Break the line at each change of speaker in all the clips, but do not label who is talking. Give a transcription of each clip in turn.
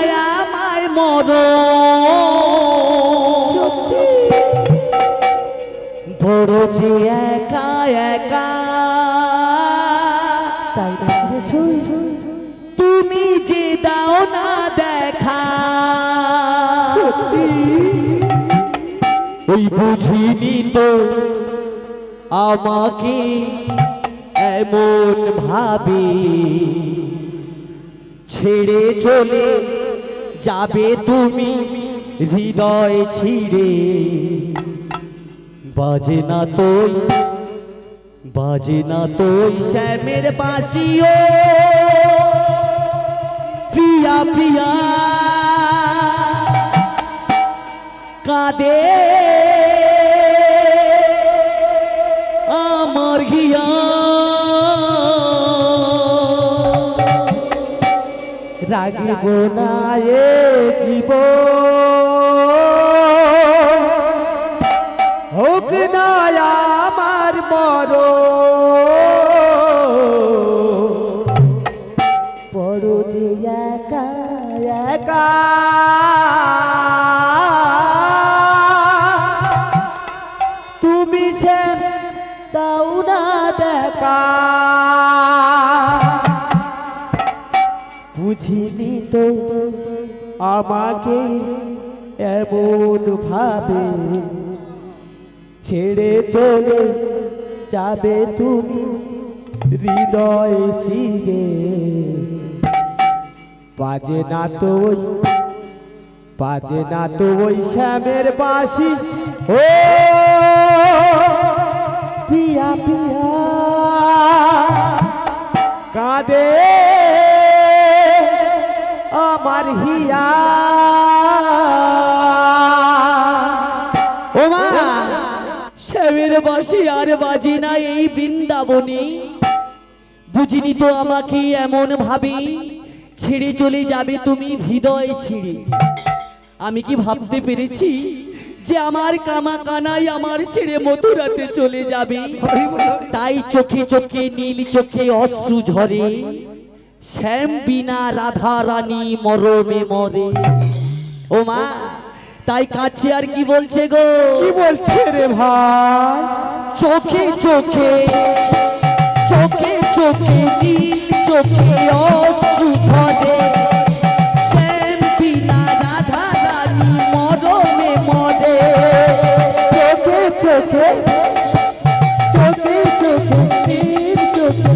নাই আমায় মরণ বড় যে একা একা তুমি যে দাও না দেখা ওই বুঝিনি তো আমাকে এমন ভাবে ছেড়ে চলে যাবে তুমি হৃদয় ছিঁড়ে বাজে না তোই শ্যামের বাঁশিও প্রিয়া প্রিয়া কাঁদে আমার গিয়া রাগিব না এ জীবন হোক না আমার বড় যে একা একা তুমি সে দাও না দেখা বুঝিনি তো আমাকে এমন ভাবে ছেড়ে চলে যাবে তুমি হৃদয় ছিঁড়ে বাজে না তো ওই শ্যামের বাঁশি ও পিয়া পিয়া কাঁদে আমার হিয়া ও মা শ্যামের বাঁশি আর বাজি না এই বৃন্দাবনে বুঝিনি তো আমাকে এমন ভাবে ছেড়ে চলে যাবে তুমি হৃদয় ছিঁড়ে আমি কি ভাবতে পেরেছি যে আমার কামা কানাই আমার ছেড়ে মথুরাতে চলে যাবে তাই চোখে চোখে নীল চোখে অশ্রু ঝরে শ্যাম বিনা রাধা রানী মরমে মরে ও মা তাই কাছে আর কি বলছে গো
কি বলছে রে ভাই
চোখে চোখে চোখে চোখে নীল চোখে অশ্রু ঝরে শ্যাম বিনা রাধা রানী মরমে মরে
চোখে চোখে চোখে চোখে নীল চোখে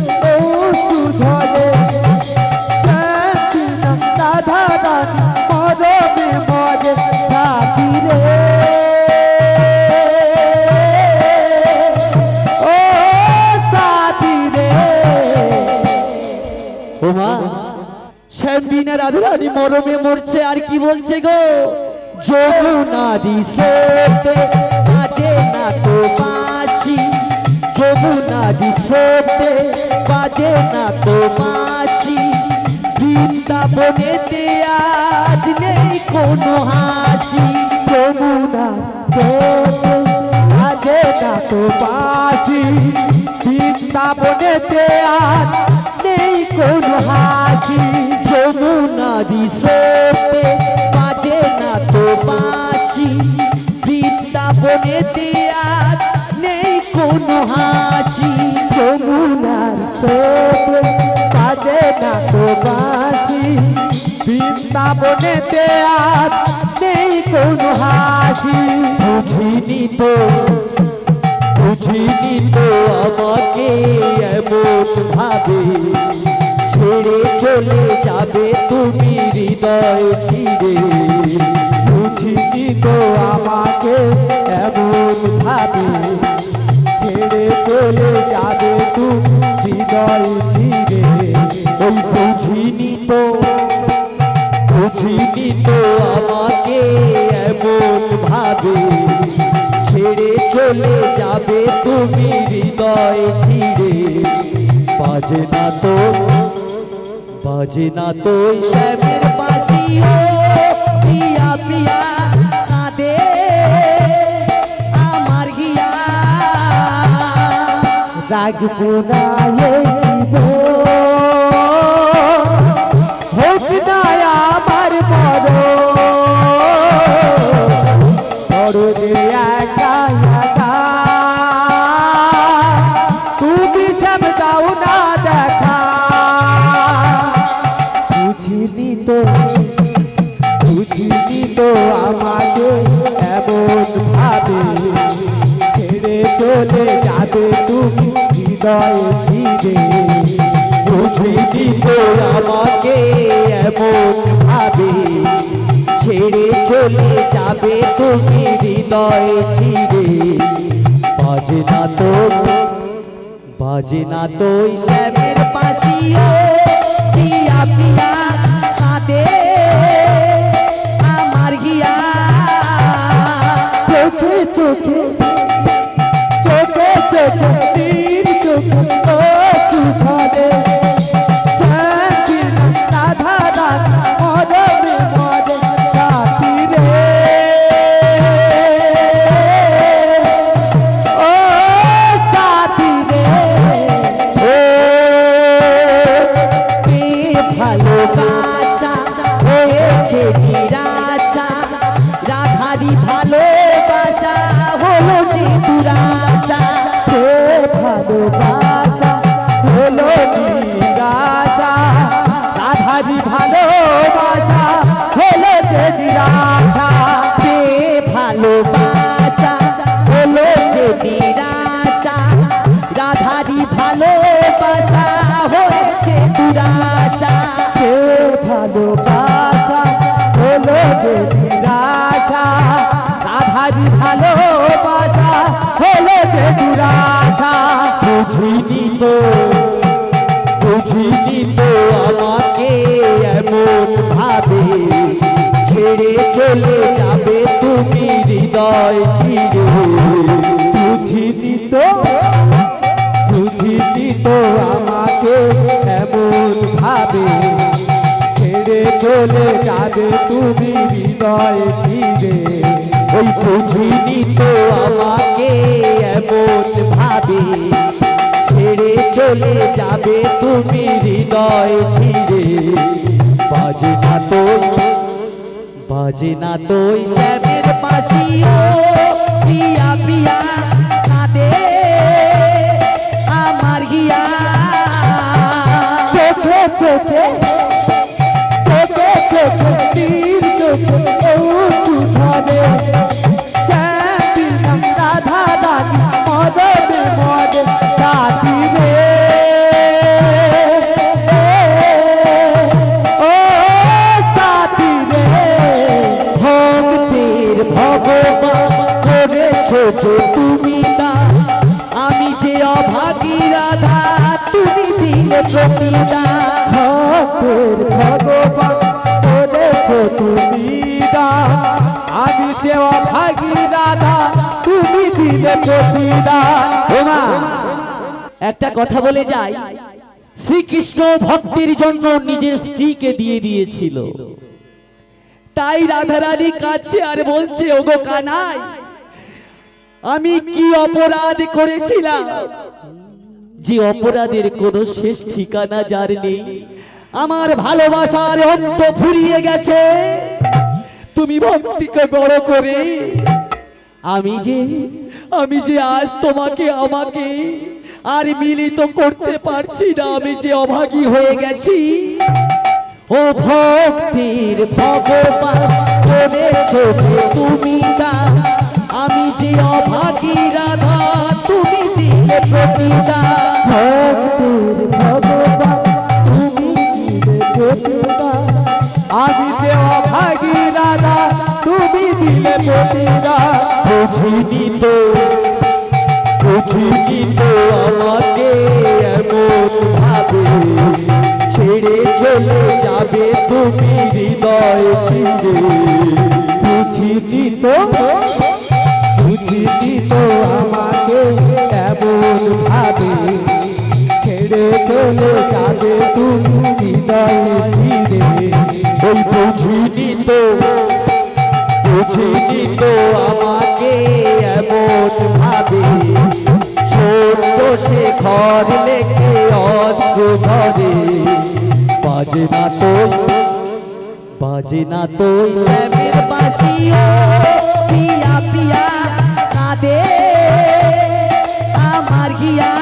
অশ্রু ঝরে শ্যাম বিনা রাধা রানী মরমে মরে সাথী রে ও সাথী রে
ও মা শ্যাম বিনা রাধা রানী মরমে মরছে আর কি বলছে গো যমুনারি স্রোতে বাজে না তো বাঁশি যমুনারি স্রোতে বাজে না তো বাঁশি বৃন্দাবনেতে আজ নেই কোনো হাসি
যমুনা স্রোতে বাজে না তো বাঁশি বৃন্দাবনেতে আজ নেই কোনো হাসি
যমুনারি স্রোতে বাজে না তো বাঁশি বৃন্দাবনেতে আজ নেই কোনো হাসি
যমুনার স্রোতে বাজে না তো বাঁশি বৃন্দাবনেতে আজ নেই কোনো হাসি
বুঝিনি তো আমাকে এমন ভাবে ছেড়ে চলে যাবে তুমি হৃদয় ছিঁড়ে
বুঝিনি তো আমাকে এমন ভাবে ছেড়ে চলে যাবে তুমি হৃদয় ছিঁড়ে
ওই বুঝিনি তো আমাকে এমন ভাবে ছেড়ে চলে যাবে তুমি হৃদয় ছিঁড়ে বাজে না তো শ্যামের বাঁশি ও পিয়া পিয়া কাঁদে আমার গিয়া
রাগবো না এই জীবন হোক না আমার আমাকে এমন ভাবে ছেড়ে চলে যাবে তুমি হৃদয় ছিঁড়ে
বুঝিনি তো আমাকে এমন ভাবে ছেড়ে চলে যাবে তুমি হৃদয় ছিঁড়ে বাজে না তো শ্যামের পাশিও পিয়া পিয়া কাঁদে আমার গিয়া
চোখে চোখে চোখে চোখে তীর চোখে ও সুঝালে শান্তি রাধা রাধা মরবে মরে সাথী রে ও সাথী রে
ও ভালোবাসা হয়েছে নিরাশা রাধারি ভালোবাসা হলো যে দুরাশা
ভালোবাসা হলো নিরাশা রাধারি ভালোবাসা হলো যে নিরাশা
ভালোবাসা হলো যে নিরাশা রাধারি ভালোবাসা হয়েছে দুরাশা
ভালোবাসা হলো যে নিরাশা রাধারি ভালোবাসা হলো যে দুরাশা
বুঝিনি তো আমাকে এমন ভাবে ছেড়ে চলে যাবে তুমি হৃদয় ছিঁড়ে
বুঝিনি তো আমাকে এমন ভাবে ছেড়ে চলে যাবে তুমি হৃদয় ছিঁড়ে
ওই বুঝিনি তো আমাকে এমন ভাবে ছেড়ে চলে যাবে তুমি হৃদয় ছিঁড়ে বাজে না তো শ্যামের পাশিও পিয়া পিয়া কাঁদে আমার গিয়া
চোখে চোখে চোখে চোখে তীর চোখে ও সুঝাবে শান্তি রাধা রাধা মরবে মরে সাথী রে ও সাথী রে
ভক্তের ভগবান করেছো যে তুমি দান আমি যে অভাগী রাধা তুমি দিলে প্রতিদান
ভক্তের ভগবান করেছো তুমি দান আমি যে অভাগী রাধা তুমি দিলে প্রতিদান
ওমা একটা কথা বলে যাই শ্রীকৃষ্ণ ভক্তির জন্য নিজের স্ত্রীকে দিয়ে দিয়েছিল তাই রাধারানী কাঁদছে আর বলছে ওগো কানাই আমি কি অপরাধ করেছিলাম যে অপরাধের কোনো শেষ ঠিকানা যার নেই আমার ভালোবাসার অন্ত ফুরিয়ে গেছে তুমি ভক্তিকে বড় করে আমি যে আজ তোমাকে আমাকে আর মিলিত করতে পারছি না আমি যে অভাগী হয়ে গেছি ও ভক্তির ভগবান করেছো যে তুমি দান আমি যে অভাগী রাধা তুমি দিলে প্রতিদান
ভক্তির ভগবান তুমি দিলে প্রতিদান আমি যে অভাগী রাধা তুমি দিলে প্রতিদান
বুঝিনি তো আমাকে এমন ভাবে ছেড়ে চলে যাবে তুমি হৃদয় ছিঁড়ে
বুঝিনি তো আমাকে এমন ভাবে ছেড়ে চলে যাবে তুমি হৃদয় ছিঁড়ে
ওই বুঝিনি তো আমাকে এমন ভাবে ছোট্ট সে ঘর লেগে অস্ত্র ঝরে বাজে না তো শ্যামের বাসিও পিয়া পিয়া কাঁদে আমার গিয়া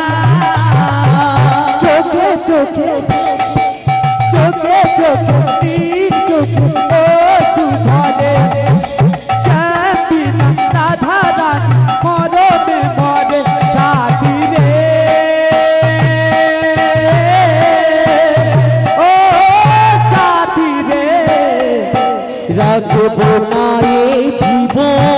চোখে চোখে চোখে চোখে তীর চোখে ও সুঝালে
রাখবো না এই জীবন